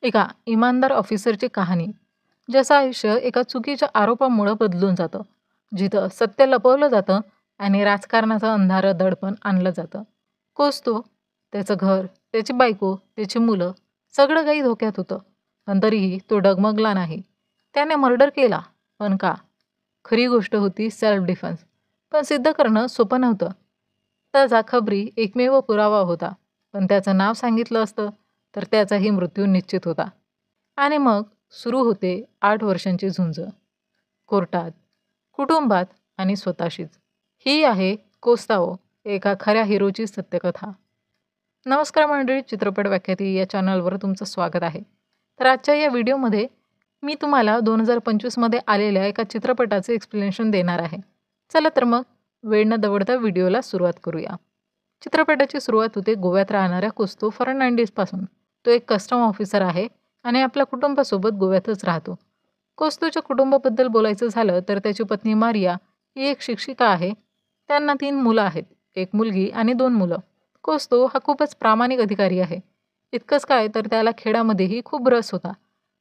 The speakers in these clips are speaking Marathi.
एका इमानदार ऑफिसरची कहाणी, ज्याचं आयुष्य एका चुकीच्या आरोपामुळं बदलून जातं, जिथं सत्य लपवलं जातं आणि राजकारणाचं अंधारं दडपण आणलं जातं. कोच त्याचं घर, त्याची बायको, त्याची मुलं, सगळं काही धोक्यात होतं. पण तरीही तो डगमगला नाही. त्याने मर्डर केला, पण का? खरी गोष्ट होती सेल्फ डिफेन्स. पण सिद्ध करणं सोपं नव्हतं. त्याचा खबरी एकमेव पुरावा होता, पण त्याचं नाव सांगितलं असतं तर त्याचाही मृत्यू निश्चित होता. आणि मग सुरू होते 8 वर्षांची झुंज. कोर्टात, कुटुंबात आणि स्वतःशीच. ही आहे कोस्तावो, एका खऱ्या हिरोची सत्यकथा. नमस्कार मंडळी, चित्रपट व्याख्याती या चॅनलवर तुमचं स्वागत आहे. तर आजच्या या व्हिडिओमध्ये मी तुम्हाला 2025मध्ये आलेल्या एका चित्रपटाचे एक्सप्लेनेशन देणार आहे. चला तर मग वेळ न दवडता व्हिडिओला सुरुवात करूया. चित्रपटाची सुरुवात होते गोव्यात राहणाऱ्या कोस्तो फर्नांडिसपासून. तो एक कस्टम ऑफिसर आहे आणि आपल्या कुटुंबासोबत गोव्यातच राहतो. कोस्तोच्या कुटुंबाबद्दल बोलायचं झालं तर त्याची पत्नी मारिया ही एक शिक्षिका आहे. त्यांना 3 मुलं आहेत, एक मुलगी आणि 2 मुलं. कोस्तो हा खूपच प्रामाणिक अधिकारी आहे. इतकंच काय तर त्याला खेळामध्येही खूप रस होता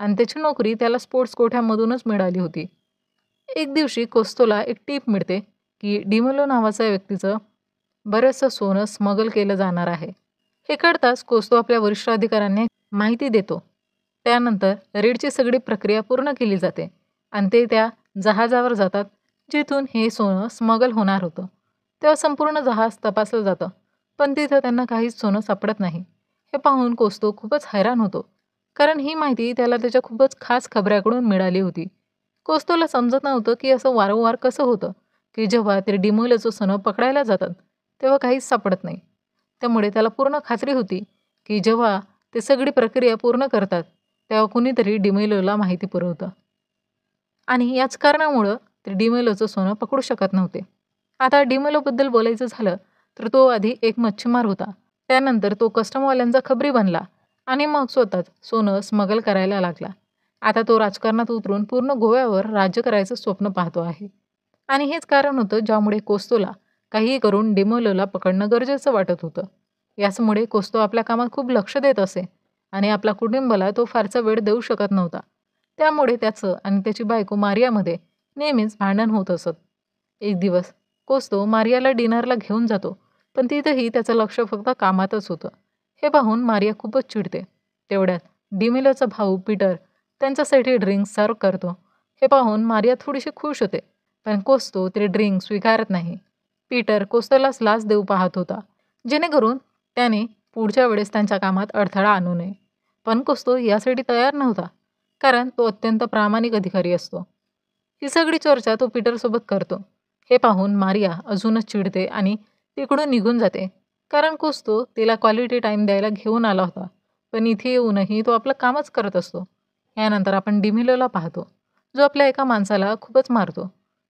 आणि त्याची नोकरी त्याला स्पोर्ट्स कोठ्यामधूनच मिळाली होती. एक दिवशी कोस्तोला एक टीप मिळते की डिमोलो नावाच्या व्यक्तीचं बरंचसं सोनं स्मगल केलं जाणार आहे. हे कळताच कोस्तो आपल्या वरिष्ठ अधिकाऱ्यांना माहिती देतो. त्यानंतर रेडची सगळी प्रक्रिया पूर्ण केली जाते आणि ते त्या जहाजावर जातात जिथून हे सोनं स्मगल होणार होतं. तेव्हा संपूर्ण जहाज तपासलं जातं, पण तिथं त्यांना काहीच सोनं सापडत नाही. हे पाहून कोस्तो खूपच हैराण होतो, कारण ही माहिती त्याला त्याच्या खूपच खास खबऱ्याकडून मिळाली होती. कोस्तोला समजत नव्हतं की असं वारंवार कसं होतं की जेव्हा ते डिमोलेचं सोनं पकडायला जातात तेव्हा काहीच सापडत नाही. त्यामुळे त्याला पूर्ण खात्री होती की जेव्हा ते सगळी प्रक्रिया पूर्ण करतात तेव्हा कुणीतरी डिमेलोला माहिती पुरवतं आणि याच कारणामुळं ते डिमेलोचं सोनं पकडू शकत नव्हते. आता डिमेलोबद्दल बोलायचं झालं तर तो आधी एक मच्छीमार होता. त्यानंतर तो कस्टमवाल्यांचा खबरी बनला आणि मग स्वतःच सोनं स्मगल करायला लागला. आता तो राजकारणात उतरून पूर्ण गोव्यावर राज्य करायचं स्वप्न पाहतो आहे. आणि हेच कारण होतं ज्यामुळे कोस्तोला काहीही करून डिमेलोला पकडणं गरजेचं वाटत होतं. याचमुळे कोस्तो आपल्या कामात खूप लक्ष देत असे आणि आपल्या कुटुंबाला तो फारसा वेळ देऊ शकत नव्हता. त्यामुळे त्याचं आणि त्याची बायको मारियामध्ये नेहमीच भांडण होत असत. एक दिवस कोस्तो मारियाला डिनरला घेऊन जातो, पण तिथंही त्याचं लक्ष फक्त कामातच होतं. हे पाहून मारिया खूपच चिडते. तेवढ्यात डिमेलोचा भाऊ पीटर त्यांच्यासाठी ड्रिंक सर्व करतो. हे पाहून मारिया थोडीशी खुश होते, पण कोस्तो ते ड्रिंक स्वीकारत नाही. पीटर कोस्तोलाच लाच देऊ पाहत होता, जेणेकरून त्याने पुढच्या वेळेस त्यांच्या कामात अडथळा आणू नये. पण कोस्तो यासाठी तयार नव्हता, कारण तो अत्यंत प्रामाणिक अधिकारी असतो. ही सगळी चर्चा तो पीटरसोबत करतो. हे पाहून मारिया अजूनच चिडते आणि तिकडून निघून जाते, कारण कोस्तो तिला क्वालिटी टाईम द्यायला घेऊन आला होता. पण इथे येऊनही तो आपलं कामच करत असतो. यानंतर आपण डिमिलोला पाहतो, जो आपल्या एका माणसाला खूपच मारतो,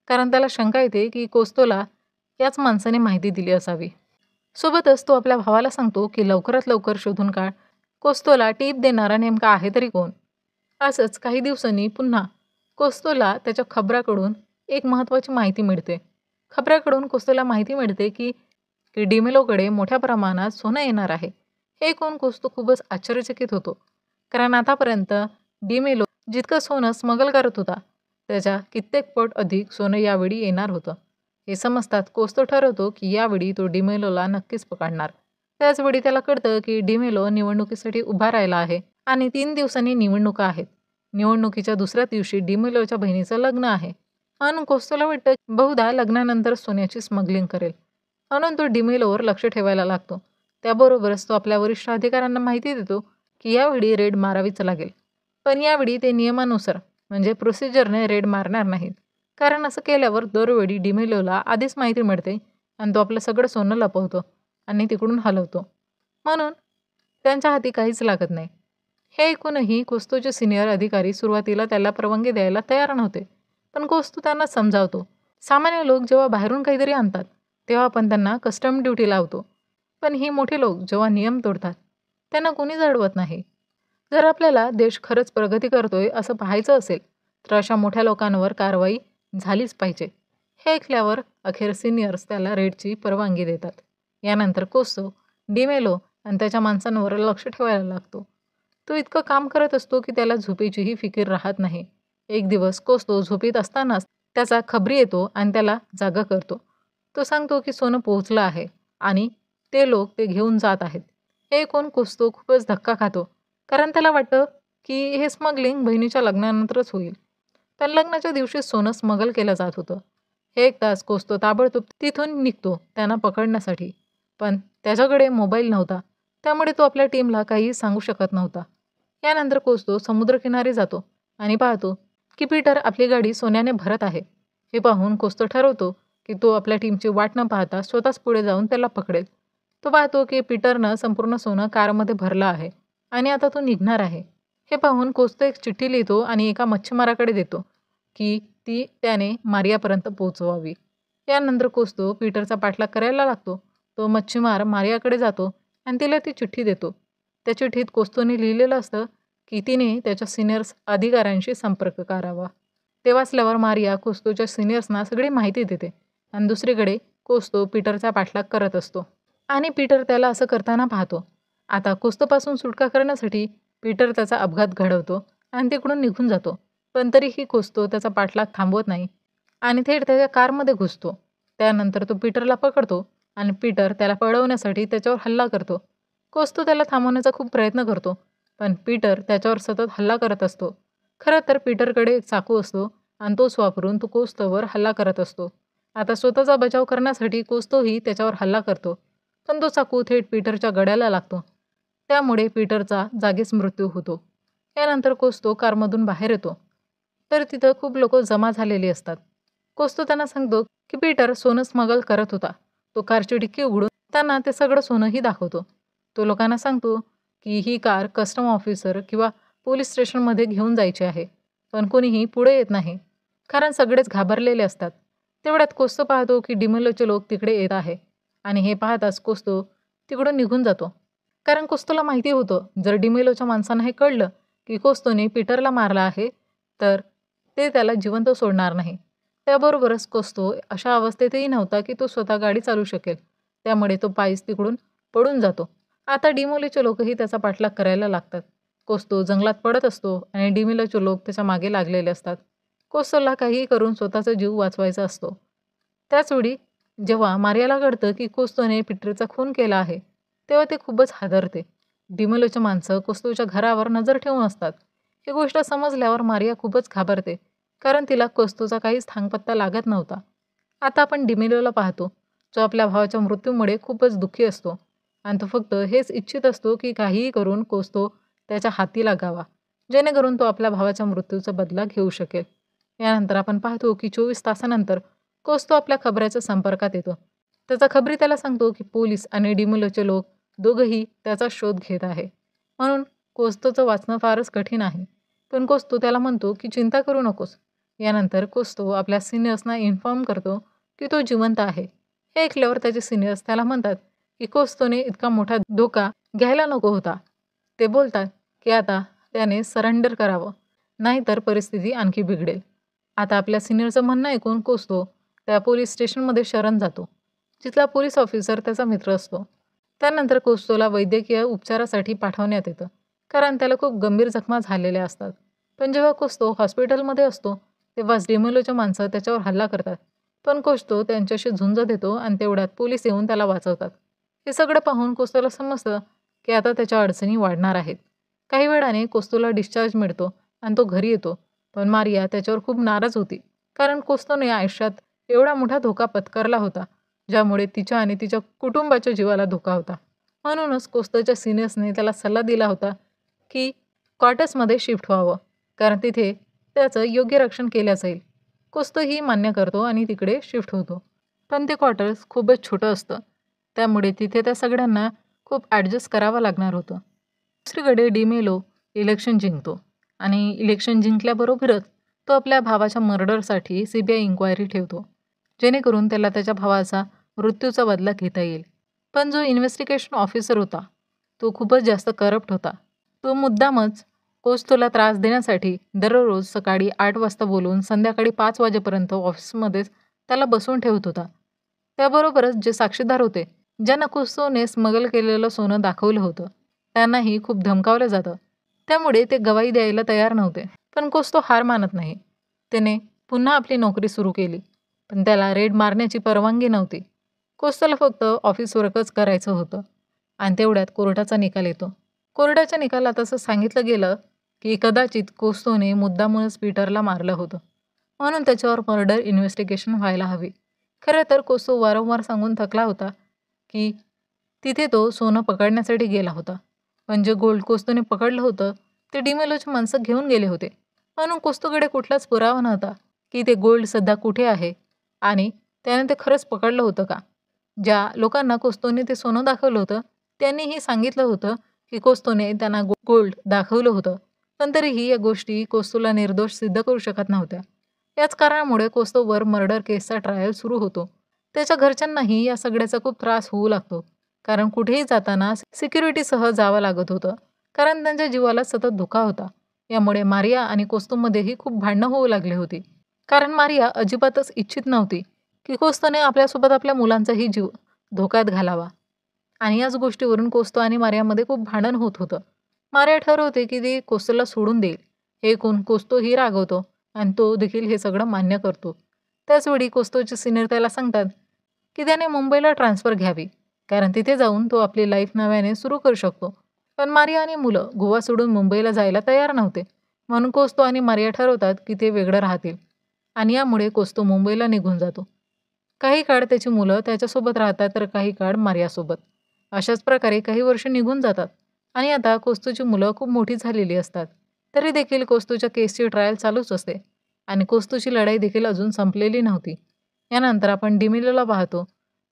कारण त्याला शंका येते की कोस्तोला याच माणसाने माहिती दिली असावी. सोबतच तो आपल्या भावाला सांगतो की लवकरात लवकर शोधून काढ, कोस्तोला टीप देणारा नेमका आहे तरी कोण. असंच काही दिवसांनी पुन्हा कोस्तोला त्याच्या खबराकडून एक महत्त्वाची माहिती मिळते. खबराकडून कोस्तोला माहिती मिळते की की डिमेलोकडे मोठ्या प्रमाणात सोनं येणार आहे. हे ऐकून कोस्तो खूपच आश्चर्यचकित होतो, कारण आतापर्यंत डिमेलो जितकं सोनं स्मगल करत होता त्याच्या कित्येक पट अधिक सोनं यावेळी येणार होतं. हे समजताच कोस्तो ठरवतो की यावेळी तो डिमेलोला नक्कीच पकडणार. त्याचवेळी त्याला कळतं की डिमेलो निवडणुकीसाठी उभा राहिला आहे आणि 3 दिवसांनी निवडणुका आहेत. निवडणुकीच्या दुसऱ्या दिवशी डिमेलोच्या बहिणीचं लग्न आहे. म्हणून कोस्तोला वाटतं की बहुधा लग्नानंतर सोन्याची स्मगलिंग करेल, म्हणून तो डिमेलोवर लक्ष ठेवायला लागतो. त्याबरोबरच तो आपल्या वरिष्ठ अधिकाऱ्यांना माहिती देतो की यावेळी रेड मारावीच लागेल. पण यावेळी ते नियमानुसार म्हणजे प्रोसिजरने रेड मारणार नाहीत, कारण असं केल्यावर दरवेळी डिमेलोला आधीच माहिती मिळते आणि तो आपलं सगळं सोनं लपवतो आणि तिकडून हलवतो. म्हणून त्यांच्या हाती काहीच लागत नाही. हे ऐकूनही कोस्तोचे सिनियर अधिकारी सुरुवातीला त्याला परवानगी द्यायला तयार नव्हते, पण कोस्तो त्यांना समजावतो. सामान्य लोक जेव्हा बाहेरून काहीतरी आणतात तेव्हा आपण त्यांना कस्टम ड्युटी लावतो, पण ही मोठे लोक जेव्हा नियम तोडतात त्यांना कोणीच अडवत नाही. जर आपल्याला देश खरंच प्रगती करतोय असं पाहायचं असेल तर अशा मोठ्या लोकांवर कारवाई झालीच पाहिजे. हे ऐकल्यावर अखेर सिनियर्स त्याला रेडची परवानगी देतात. यानंतर कोस्तो डिमेलो आणि त्याच्या माणसांवर लक्ष ठेवायला लागतो. तो इतकं काम करत असतो की त्याला झोपेचीही फिकीर राहत नाही. एक दिवस कोस्तो झोपेत असतानाच त्याचा खबरी येतो आणि त्याला जागा करतो. तो सांगतो की सोनं पोहोचलं आहे आणि ते लोक ते घेऊन जात आहेत. हे ऐकून कोस्तो खूपच धक्का खातो. कारण त्याला वाटतं की हे स्मगलिंग बहिणीच्या लग्नानंतरच होईल. पण लग्नाच्या दिवशी सोनं स्मगल केलं जात होतं. हे ऐकताच कोस्तो ताबडतोब तिथून निघतो त्यांना पकडण्यासाठी. पण त्याच्याकडे मोबाईल नव्हता. त्यामुळे तो आपल्या टीमला काहीही सांगू शकत नव्हता. यानंतर कोस्तो समुद्रकिनारी जातो आणि पाहतो की पीटर आपली गाडी सोन्याने भरत आहे. हे पाहून कोस्तो ठरवतो की तो आपल्या टीमची वाट न पाहता स्वतःच पुढे जाऊन त्याला पकडेल. तो पाहतो की पीटरनं संपूर्ण सोनं कारमध्ये भरलं आहे आणि आता तो निघणार आहे. हे पाहून कोस्तो एक चिठ्ठी लिहितो आणि एका मच्छीमाराकडे देतो की ती त्याने मारियापर्यंत पोहोचवावी. यानंतर कोस्तो पीटरचा पाठलाग करायला लागतो. तो मच्छीमार मारियाकडे जातो आणि तिला ती चिठ्ठी देतो. त्या चिठ्ठीत कोस्तोने लिहिलेलं असतं की तिने त्याच्या सिनियर्स अधिकाऱ्यांशी संपर्क करावा. ते वाचल्यावर मारिया कोस्तोच्या सिनियर्सना सगळी माहिती देते आणि दुसरीकडे कोस्तो पीटरचा पाठलाग करत असतो आणि पीटर त्याला असं करताना पाहतो. आता कोस्तोपासून सुटका करण्यासाठी पीटर त्याचा अपघात घडवतो आणि तिकडून निघून जातो. पण तरीही कोस्तो त्याचा पाठलाग थांबवत नाही आणि थेट त्याच्या कारमध्ये घुसतो. त्यानंतर तो पीटरला पकडतो आणि पीटर त्याला पळवण्यासाठी त्याच्यावर हल्ला करतो. कोस्तो त्याला थांबवण्याचा खूप प्रयत्न करतो, पण पीटर त्याच्यावर सतत हल्ला करत असतो. खरं तर पीटरकडे एक चाकू असतो आणि तोच वापरून तो कोस्तोवर हल्ला करत असतो. आता स्वतःचा बचाव करण्यासाठी कोस्तोही त्याच्यावर हल्ला करतो, पण तो चाकू थेट पीटरच्या गळ्याला लागतो. त्यामुळे पीटरचा जागीच मृत्यू होतो. यानंतर कोस्तो कारमधून बाहेर येतो, तर तिथं खूप लोक जमा झालेली असतात. कोस्तो त्यांना सांगतो की पीटर सोनं स्मगल करत होता. तो कारची डिक्की उघडून त्यांना ते सगळं सोनंही दाखवतो. तो लोकांना सांगतो की ही कार कस्टम ऑफिसर किंवा पोलीस स्टेशनमध्ये घेऊन जायची आहे, पण कोणीही पुढे येत नाही, कारण सगळेच घाबरलेले असतात. तेवढ्यात कोस्तो पाहतो की डिमेलोचे लोक तिकडे येत आहे आणि हे पाहताच कोस्तो तिकडून निघून जातो. कारण कोस्तोला माहिती होतं जर डिमेलोच्या माणसांना हे कळलं की कोस्तोने पीटरला मारला आहे, तर ते त्याला जिवंत सोडणार नाही. त्याबरोबरच कोस्तो अशा अवस्थेतही नव्हता की तो स्वतः गाडी चालवू शकेल. त्यामुळे तो पायीच तिकडून पडून जातो. आता डिमोलीचे लोकही त्याचा पाठलाग करायला लागतात. कोस्तो जंगलात पडत असतो आणि डिमिलोचे लोक त्याच्या मागे लागलेले असतात. कोस्तोला काहीही करून स्वतःचा जीव वाचवायचा असतो. त्याचवेळी जेव्हा मारियाला कळतं की कोस्तोने पीटरचा खून केला आहे, तेव्हा ते खूपच हादरते. डिमेलोची माणसं कोस्तोच्या घरावर नजर ठेवून असतात. ही गोष्ट समजल्यावर मारिया खूपच घाबरते, कारण तिला कोस्तोचा काहीच थांगपत्ता लागत नव्हता. आता आपण डिमेलोला पाहतो, जो आपल्या भावाच्या मृत्यूमुळे खूपच दुःखी असतो आणि तो फक्त हेच इच्छित असतो की काहीही करून कोस्तो त्याच्या हाती लागावा, जेणेकरून तो आपल्या भावाच्या मृत्यूचा बदला घेऊ शकेल. यानंतर आपण पाहतो की 24 तासानंतर कोस्तो आपल्या खबऱ्याच्या संपर्कात येतो. त्याचा खबरी त्याला सांगतो की पोलीस आणि डिमेलोचे लोक दोघंही त्याचा शोध घेत आहे, म्हणून कोस्तोचं वाचणं फारच कठीण आहे. पण कोस्तो त्याला म्हणतो की चिंता करू नकोस. यानंतर कोस्तो आपल्या सिनियर्सना इन्फॉर्म करतो की तो जिवंत आहे. हे ऐकल्यावर त्याचे सिनियर्स त्याला म्हणतात की कोस्तोने इतका मोठा धोका घ्यायला नको होता. ते बोलतात की आता त्याने सरेंडर करावं, नाहीतर परिस्थिती आणखी बिघडेल. आता आपल्या सिनियरचं म्हणणं ऐकून कोस्तो त्या पोलीस स्टेशनमध्ये शरण जातो, जिथला पोलीस ऑफिसर त्याचा मित्र असतो. त्यानंतर कोस्तोला वैद्यकीय उपचारासाठी पाठवण्यात येतं, कारण त्याला खूप गंभीर जखमा झालेल्या असतात. पण जेव्हा कोस्तो हॉस्पिटलमध्ये असतो, तेव्हाच डिमेलोच्या माणसं त्याच्यावर हल्ला करतात. पण कोस्तो त्यांच्याशी झुंज देतो आणि तेवढ्यात पोलीस येऊन त्याला वाचवतात. हे सगळं पाहून कोस्तोला समजतं की आता त्याच्या अडचणी वाढणार आहेत. काही वेळाने कोस्तोला डिस्चार्ज मिळतो आणि तो घरी येतो. पण मारिया त्याच्यावर खूप नाराज होती, कारण कोस्तोने आयुष्यात एवढा मोठा धोका पत्करला होता, ज्यामुळे तिच्या आणि तिच्या कुटुंबाच्या जीवाला धोका होता. म्हणूनच कोस्तोच्या सिनियर्सने त्याला सल्ला दिला होता की क्वार्टर्समध्ये शिफ्ट व्हावं, कारण तिथे त्याचं योग्य रक्षण केलं जाईल. कोस्तोही मान्य करतो आणि तिकडे शिफ्ट होतो. पण ते क्वार्टर्स खूपच छोटं असतं, त्यामुळे तिथे त्या सगळ्यांना खूप ॲडजस्ट करावं लागणार होतं. दुसरीकडे डिमेलो इलेक्शन जिंकतो आणि इलेक्शन जिंकल्याबरोबरच तो आपल्या भावाच्या मर्डरसाठी CBI इन्क्वायरी ठेवतो, जेणेकरून त्याला त्याच्या भावाचा मृत्यूचा बदला घेता येईल. पण जो इन्व्हेस्टिगेशन ऑफिसर होता, तो खूपच जास्त करप्ट होता. तो मुद्दामच कोस्तोला त्रास देण्यासाठी दररोज सकाळी 8 वाजता बोलवून संध्याकाळी 5 वाजेपर्यंत ऑफिसमध्येच त्याला बसवून ठेवत होता. त्याबरोबरच जे साक्षीदार होते, ज्यांना कोस्तोने स्मगल केलेलं सोनं दाखवलं होतं, त्यांनाही खूप धमकावलं जातं. त्यामुळे ते गवाही द्यायला तयार नव्हते. पण कोस्तो हार मानत नाही. त्याने पुन्हा आपली नोकरी सुरू केली. पण त्याला रेड मारण्याची परवानगी नव्हती. कोस्तोला फक्त ऑफिस वर्कच करायचं होतं. आणि तेवढ्यात कोर्टाचा निकाल येतो. कोर्टाच्या निकालात असं सांगितलं गेलं की कदाचित कोस्तोने मुद्दामूनच पीटरला मारलं होतं. म्हणून त्याच्यावर मर्डर इन्व्हेस्टिगेशन व्हायला हवी. खरं तर कोस्तो वारंवार सांगून थकला होता की तिथे तो सोनं पकडण्यासाठी गेला होता. पण जे गोल्ड कोस्तोने पकडलं होतं ते डिमेलोची माणसं घेऊन गेले होते. म्हणून कोस्तोकडे कुठलाच पुरावा नव्हता की ते गोल्ड सध्या कुठे आहे आणि त्याने ते खरंच पकडलं होतं का. ज्या लोकांना कोस्तोने ते सोनं दाखवलं होतं त्यांनीही सांगितलं होतं की कोस्तोने त्यांना गोल्ड दाखवलं होतं. पण तरीही या गोष्टी कोस्तोला निर्दोष सिद्ध करू शकत नव्हत्या. याच कारणामुळे कोस्तोवर मर्डर केसचा ट्रायल सुरू होतो. त्याच्या घरच्यांनाही या सगळ्याचा खूप त्रास होऊ लागतो. कारण कुठेही जाताना सिक्युरिटीसह जावं लागत होतं. कारण त्यांच्या जीवाला सतत धोका होता. यामुळे मारिया आणि कोस्तोमध्येही खूप भांडणं होऊ लागली होती. कारण मारिया अजिबातच इच्छित नव्हती की कोस्तोने आपल्यासोबत आपल्या मुलांचाही जीव धोक्यात घालावा. आणि याच गोष्टीवरून कोस्तो आणि मारियामध्ये खूप भांडण होत होतं. मारिया ठरवते की ती कोस्तोला सोडून देईल. हे ऐकून कोस्तोही रागवतो आणि तो देखील हे सगळं मान्य करतो. त्याचवेळी कोस्तोचे सिनियर त्याला सांगतात की त्याने मुंबईला ट्रान्सफर घ्यावी. कारण तिथे जाऊन तो आपली लाईफ नव्याने सुरू करू शकतो. पण मारिया आणि मुलं गोवा सोडून मुंबईला जायला तयार नव्हते. म्हणून कोस्तो आणि मारिया ठरवतात की ते वेगळं राहतील. आणि यामुळे कोस्तो मुंबईला निघून जातो. काही काळ त्याची मुलं त्याच्यासोबत राहतात तर काही काळ मारियासोबत. अशाच प्रकारे काही वर्ष निघून जातात आणि आता कोस्तोची मुलं खूप मोठी झालेली असतात. तरी देखील कोस्तोच्या केसची ट्रायल चालूच असते आणि कोस्तोची लढाई देखील अजून संपलेली नव्हती. यानंतर आपण डिमेलोला पाहतो,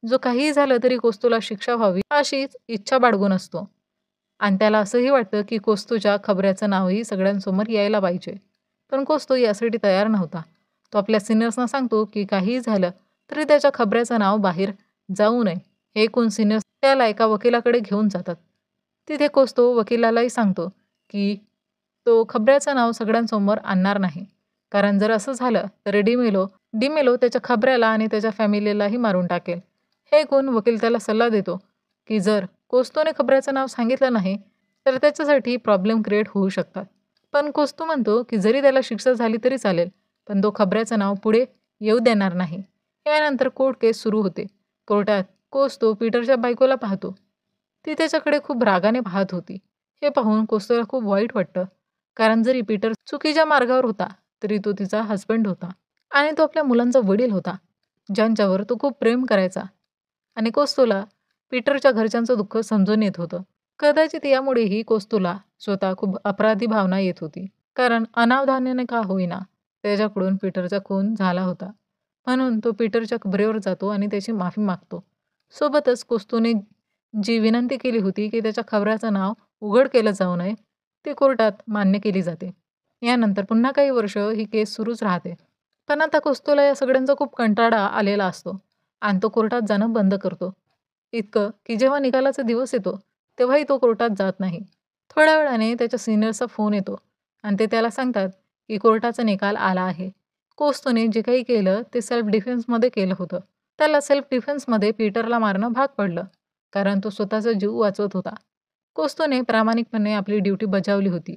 जो काहीही झालं तरी कोस्तोला शिक्षा व्हावी अशीच इच्छा बाळगून असतो. आणि त्याला असंही वाटतं की कोस्तोच्या खबऱ्याचं नावही सगळ्यांसमोर यायला पाहिजे. पण कोस्तो यासाठी तयार नव्हता. तो आपल्या सिनियर्सना सांगतो की काहीही झालं तरी त्याच्या खबऱ्याचं नाव बाहेर जाऊ नये. हे ऐकून सिनियर्स त्याला एका वकिलाकडे घेऊन जातात. तिथे कोस्तो वकिलालाही सांगतो की तो खबऱ्याचं नाव सगळ्यांसमोर आणणार नाही. कारण जर असं झालं तर डिमेलो त्याच्या खबऱ्याला आणि त्याच्या फॅमिलीलाही मारून टाकेल. हे ऐकून वकील त्याला सल्ला देतो की जर कोस्तोने खबऱ्याचं नाव सांगितलं नाही तर त्याच्यासाठी प्रॉब्लेम क्रिएट होऊ शकतात. पण कोस्तो म्हणतो की जरी त्याला शिक्षा झाली तरी चालेल, पण तो खबऱ्याचं नाव पुढे येऊ देणार नाही. यानंतर कोर्ट केस सुरू होते. कोर्टात कोस्तो पीटरच्या बायकोला पाहतो. ती त्याच्याकडे खूप रागाने पाहत होती. हे पाहून कोस्तोला खूप वाईट वाटतं. कारण जरी पीटर चुकीच्या मार्गावर होता तरी तो तिचा हसबंड होता आणि तो आपल्या मुलांचा वडील होता, ज्यांच्यावर तो खूप प्रेम करायचा. आणि कोस्तोला पीटरच्या घरच्यांचं दुःख समजून येत होतं. कदाचित यामुळेही कोस्तोला स्वतः खूप अपराधी भावना येत होती. कारण अनावधानाने का होईना त्याच्याकडून पीटरचा खून झाला होता. म्हणून तो पीटरच्या कबरेवर जातो आणि त्याची माफी मागतो. सोबतच कोस्तोने जी विनंती केली होती की त्याच्या खबऱ्याचं नाव उघड केलं जाऊ नये ती कोर्टात मान्य केली जाते. यानंतर पुन्हा काही वर्ष ही केस सुरूच राहते. पण आता कोस्तोला या सगळ्यांचा खूप कंटाळा आलेला असतो आणि तो कोर्टात जाणं बंद करतो. इतकं की जेव्हा निकालाचा दिवस येतो तेव्हाही तो कोर्टात जात नाही. थोड्या वेळाने त्याच्या सिनियरचा फोन येतो आणि ते त्याला सांगतात की कोर्टाचा निकाल आला आहे. कोस्तोने जे काही केलं ते सेल्फ डिफेन्समध्ये केलं होतं. त्याला सेल्फ डिफेन्समध्ये पीटरला मारणं भाग पडलं कारण तो स्वतःचा जीव वाचवत होता. कोस्तोने प्रामाणिकपणे आपली ड्युटी बजावली होती.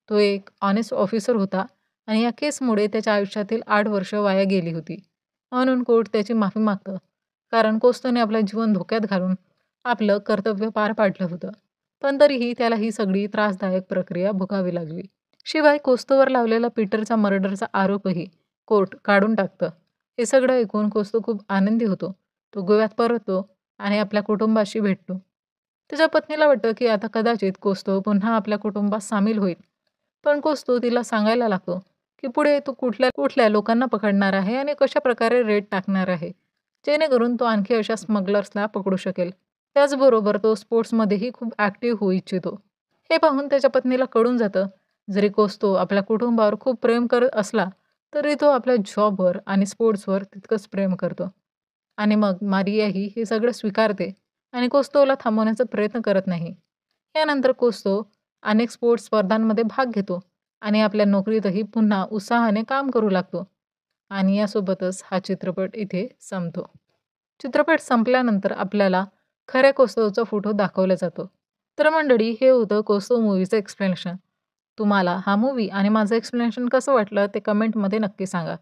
तो एक ऑनेस्ट ऑफिसर होता आणि या केसमुळे त्याच्या आयुष्यातील 8 वर्ष वाया गेली होती. म्हणून कोर्ट त्याची माफी मागतं. कारण कोस्तोने आपलं जीवन धोक्यात घालून आपलं कर्तव्य पार पाडलं होतं. पण तरीही त्याला ही सगळी त्रासदायक प्रक्रिया भोगावी लागली. शिवाय कोस्तोवर लावलेला पीटरचा मर्डरचा आरोपही कोर्ट काढून टाकतं. हे सगळं ऐकून कोस्तो खूप आनंदी होतो. तो गोव्यात परततो आणि आपल्या कुटुंबाशी भेटतो. त्याच्या पत्नीला वाटतं की आता कदाचित कोस्तो पुन्हा आपल्या कुटुंबात सामील होईल. पण कोस्तो तिला सांगायला लागतो की पुढे तो कुठल्या कुठल्या लोकांना पकडणार आहे आणि कशा प्रकारे रेड टाकणार आहे, जेणेकरून तो आणखी अशा स्मगलर्सला पकडू शकेल. त्याचबरोबर तो स्पोर्ट्समध्येही खूप ॲक्टिव्ह होऊ इच्छितो. हे पाहून त्याच्या पत्नीला कळून जातं, जरी कोस्तो आपल्या कुटुंबावर खूप प्रेम करत असला, तरी तो आपल्या जॉबवर आणि स्पोर्ट्सवर तितकंच प्रेम करतो. आणि मग मारियाही हे सगळं स्वीकारते आणि कोस्तोला थांबवण्याचा प्रयत्न करत नाही. यानंतर कोस्तो अनेक स्पोर्ट्स स्पर्धांमध्ये भाग घेतो आणि आपल्या नोकरीतही पुन्हा उत्साहाने काम करू लागतो. आणि यासोबतच हा चित्रपट इथे संपतो. चित्रपट संपल्यानंतर आपल्याला खऱ्या कोस्तोचा फोटो दाखवला जातो. तर मंडळी, हे होतं कोस्तो मूव्हीचं एक्सप्लेनेशन. तुम्हाला हा मूव्ही आणि माझं एक्सप्लेनेशन कसं वाटलं ते कमेंटमध्ये नक्की सांगा.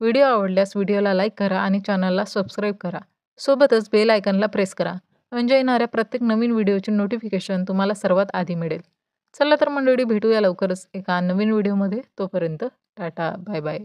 व्हिडिओ आवडल्यास व्हिडिओला लाईक करा आणि चॅनलला सबस्क्राईब करा. सोबतच बेल आयकॉनला प्रेस करा. म्हणजे येणाऱ्या प्रत्येक नवीन व्हिडिओची नोटिफिकेशन तुम्हाला सर्वात आधी मिळेल. चला तर मंडळी, भेटूया लवकरच एका नवीन व्हिडिओमध्ये. तोपर्यंत टाटा, बाय बाय.